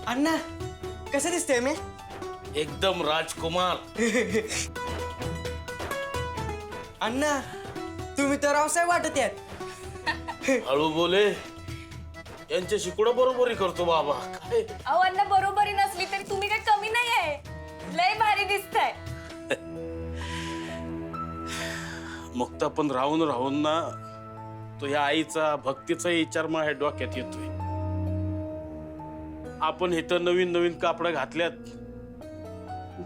अण्णा कसं दिसतंय मी? एकदम राजकुमार. अण्णा तुम्ही तर रावसाहेब वाटत यात. हळू बोले. यांच्याशी कुठं बरोबरी करतो बाबा. काय अहो अण्णा बरोबरी नसली तरी तुम्ही काही कमी नाही आहे. लय भारी दिसताय. मुक्ता पण राहून राहून ना तो या आईचा भक्तीचा विचार माझ्या डोक्यात येतोय. आपण इथं नवीन नवीन कापडं घातल्यात,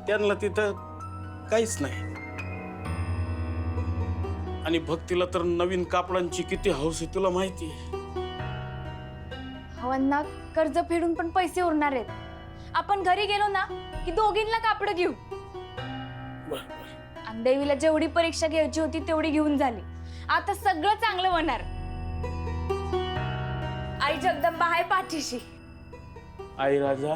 त्यांना तिथं काहीच नाही. आणि भक्तीला तर नवीन कापडांची किती हौस आहे तुला माहिती आहे. हो अण्णा कर्ज फेडून पण पैसे उरणार आहेत. आपण घरी गेलो ना की दोघींना कापड घेऊ. आणि देवीला जेवढी परीक्षा घ्यायची होती तेवढी घेऊन झाली. आता सगळं चांगलं होणार. आई जगदंबा आहे पाठीशी. आई राजा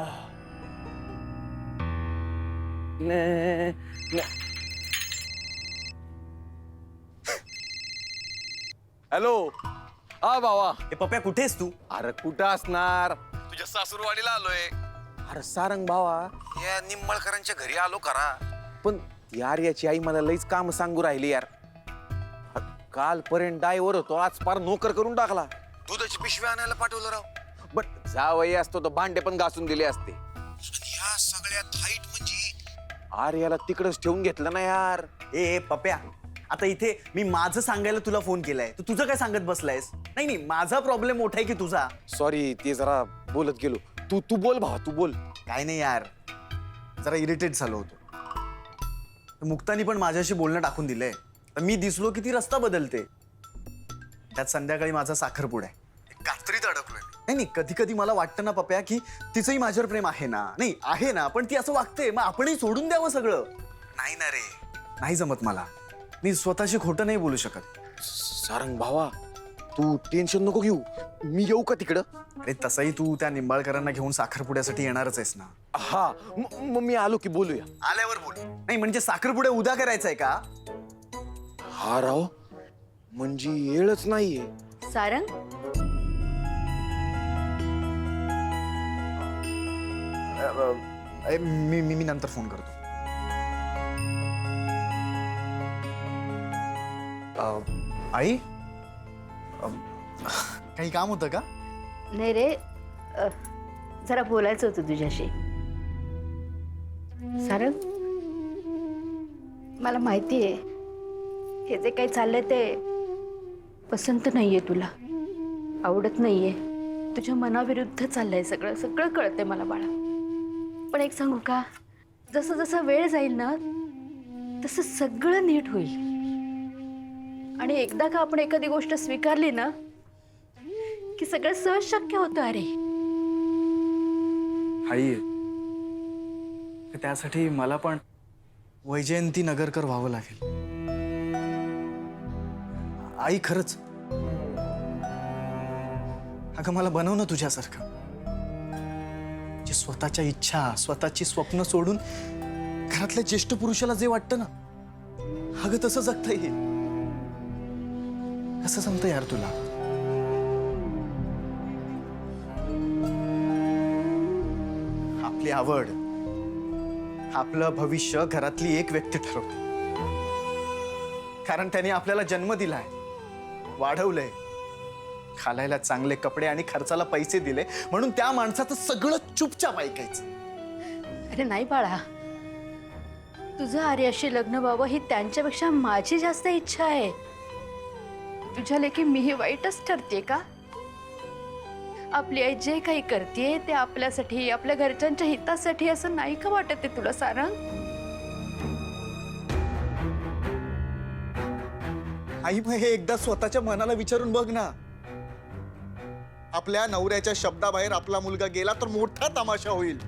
हॅलो. हा बाबा. ए पप्या कुठेस तू? अरे कुठं असणार, तुझ्या सासूरवाडीला आलोय. अरे सारंग भावा, या निंबळकरांच्या घरी आलो करा. पण यार याची आई मला लईच काम सांगू राहिली यार. कालपर्यंत डायवर होतो, आज पार नोकर करून टाकला. दुधाची पिशवी आणायला पाठवलं राव. बट जावई असतो तर भांडे पण घासून दिले असते. या सगळ्यात हाईट म्हणजे आर्याला तिकडच ठेवून घेतलं ना यार. ए पप्या आता इथे मी माझं सांगायला तुला फोन केलाय, तू तुझं काय सांगत बसलायस? नाही नाही माझा प्रॉब्लेम मोठा आहे की तुझा? सॉरी, ते जरा बोलत गेलो. तू तू बोल भावा, तू बोल. काय नाही यार, जरा इरिटेट झालो होतो. मुक्तानी पण माझ्याशी बोलणं टाकून दिलंय. तर मी दिसलो की ती रस्ता बदलते. त्यात संध्याकाळी माझा साखरपुडा आहे. कात्रीत अडकलोय. नाही नाही कधी कधी मला वाटतं ना पप्या की तिचंही माझ्यावर प्रेम आहे ना. नाही आहे ना, पण ती असं वागते, मग आपणही सोडून द्यावं सगळं. नाही ना रे, नाही जमत मला. मी स्वतःशी खोटं नाही बोलू शकत. सारंग भावा, तू टेन्शन नको घेऊ. मी येऊ का तिकडं? अरे तसंही तू त्या निंबाळकरांना घेऊन साखरपुड्यासाठी येणारच आहेस ना? हा, मग मी आलो की बोलूया. आल्यावर बोल. नाही म्हणजे साखरपुडा उद्या करायचंय का? हा राव, म्हणजे येळच नाहीये. सारंग मी नंतर फोन करतो. आई काही काम होतं का? नाही रे, जरा बोलायचं होतं तुझ्याशी. सारंग, मला माहिती आहे हे जे काही चाललंय ते पसंत नाहीये तुला, आवडत नाहीये. तुझ्या मनाविरुद्ध चाललंय सगळं. सगळं कळतंय मला बाळा. पण एक सांगू का, जसं जसं वेळ जाईल ना तसं सगळं नीट होईल. आणि एकदा का आपण एखादी गोष्ट स्वीकारली ना की सगळं सहज शक्य होतं. अरे आई, त्यासाठी मला पण वैजयंती नगरकर व्हावं लागेल. आई खरंच, अगं मला बनव ना तुझ्यासारखं, जे स्वतःच्या इच्छा स्वतःची स्वप्न सोडून घरातल्या ज्येष्ठ पुरुषाला जे वाटतं ना, अगं तसं जगता येईल. कसं जमतं यार तुला? आपली आवड, आपलं भविष्य घरातली एक व्यक्ती ठरवते. कारण त्याने आपल्याला जन्म दिलाय, वाढवलंय, घालायला चांगले कपडे आणि खर्चाला पैसे दिले, म्हणून त्या माणसाचं सगळं चुपचाप ऐकायचं. अरे नाही बाळा, तुझं आर्याशी लग्न व्हावं ही त्यांच्यापेक्षा माझी जास्त इच्छा आहे. तुझ्या लेकी मीही वाईटच ठरते का? आपली आई जे काही करते ते आपल्यासाठी, आपल्या घरच्यांच्या हितासाठी असं नाही का वाटत आहे तुला सारंग? आई मग हे एकदा स्वतःच्या मनाला विचारून बघ ना. आपल्या नवऱ्याच्या शब्दाबाहेर आपला मुलगा गेला तर मोठा तमाशा होईल.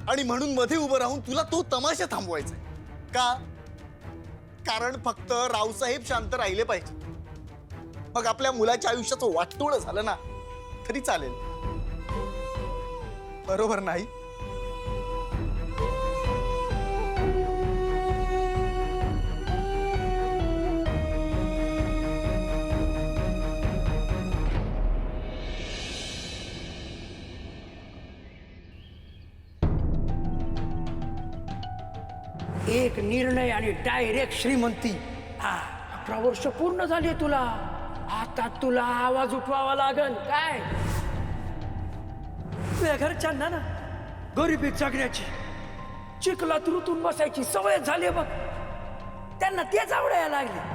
आणि म्हणून मध्ये उभं राहून तुला तो तमाशा थांबवायचा का? कारण फक्त रावसाहेब शांत राहिले पाहिजे. मग आपल्या मुलाच्या आयुष्याचं वाटोळं झालं ना तरी चालेल. बरोबर नाही? एक निर्णय आणि डायरेक्ट श्रीमंती. 18 वर्ष पूर्ण झाली तुला. आता तुला आवाज उठवावा लागल काय? तुझ्या घरच्यांना ना गरिबीत जगण्याची, चिखलात रुतून बसायची सवय झाली बघ. त्यांना तेच आवडायला लागले.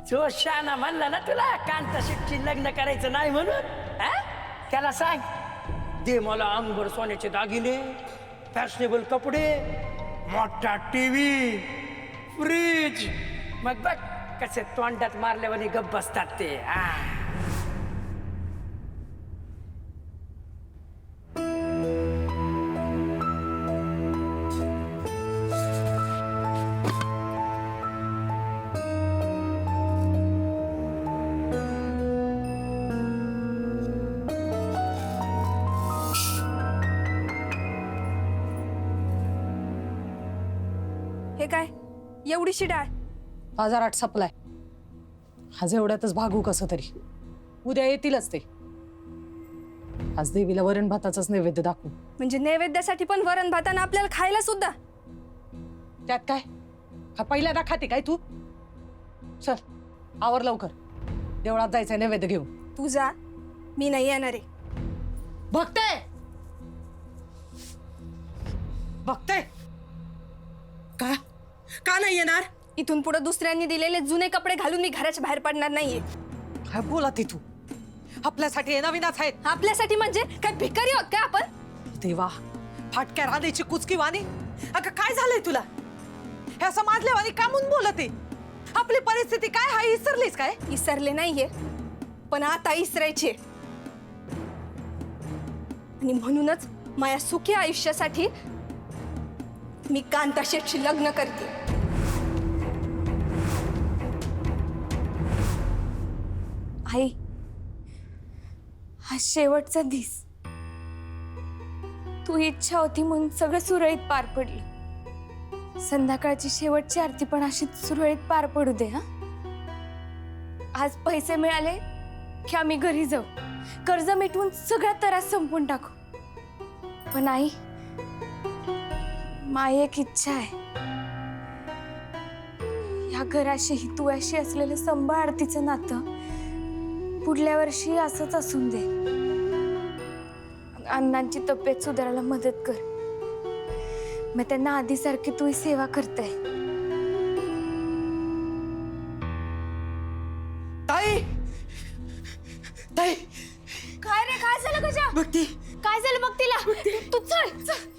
जो शाना म्हणला ना तुला कांता शेटची लग्न करायचं नाही म्हणून, त्याला सांग दे मला अंगभर सोन्याचे दागिने, फॅशनेबल कपडे, मोठा टीव्ही, फ्रीज. मग बघ कसे तोंडात मारल्यावर गप्प बसतात ते. हे काय एवढीशी डाळ? बाजारात सपलाय. आज एवढ्यातच भागू कसं तरी. उद्या येतीलच ते. आज देवीला वरण भाताचाच नैवेद्य दाखवू. म्हणजे नैवेद्यासाठी पण वरण भातानं आपल्याला खायला सुद्धा? त्यात काय? का पहिल्यांदा खाते काय तू? चल आवर लवकर, देवळात जायचंय नैवेद्य घेऊन. तू जा, मी नाही येणार आहे. बघते बघते का का नाही येणार? इथून पुढे दुसऱ्यांनी दिलेले जुने कपडे घालून मी घराच्या बाहेर पडणार नाहीये. काय बोला ती तू? आपल्यासाठी हे नवीनच आहेत. आपल्यासाठी म्हणजे काय भिकारी आहोत काय आपण? देवा, फाटक्या राधेची कुचकी वाणी. अगं काय झालंय तुला? हे असं माजल्या वाणी का म्हणून बोलते? आपली परिस्थिती काय हाय विसरलीस काय? इसरले नाहीये, पण आता इसरायचे. आणि म्हणूनच माझ्या सुखी आयुष्यासाठी मी कांता शेटशी लग्न करते. आई, हा शेवटचा दिस. तू इच्छा होती म्हणून सगळं सुरळीत पार पडलं. संध्याकाळची शेवटची आरती पण अशी सुरळीत पार पडू दे. हा, आज पैसे मिळाले की आम्ही घरी जाऊ, कर्ज मिटवून सगळा त्रास संपून टाकू. पण आई, माझी एक इच्छा आहे. या घराशी तू अशी असलेलं संभाळ आरतीचं नातं पुढल्या वर्षी असंच असून दे. अण्णांची तब्येत सुधारायला मदत कर. मग त्यांना आधीसारखी तू ही सेवा करते. ताई ताई काय रे, काय झालं गजा? बघती काय झालं बघ तिला? तू चल चल.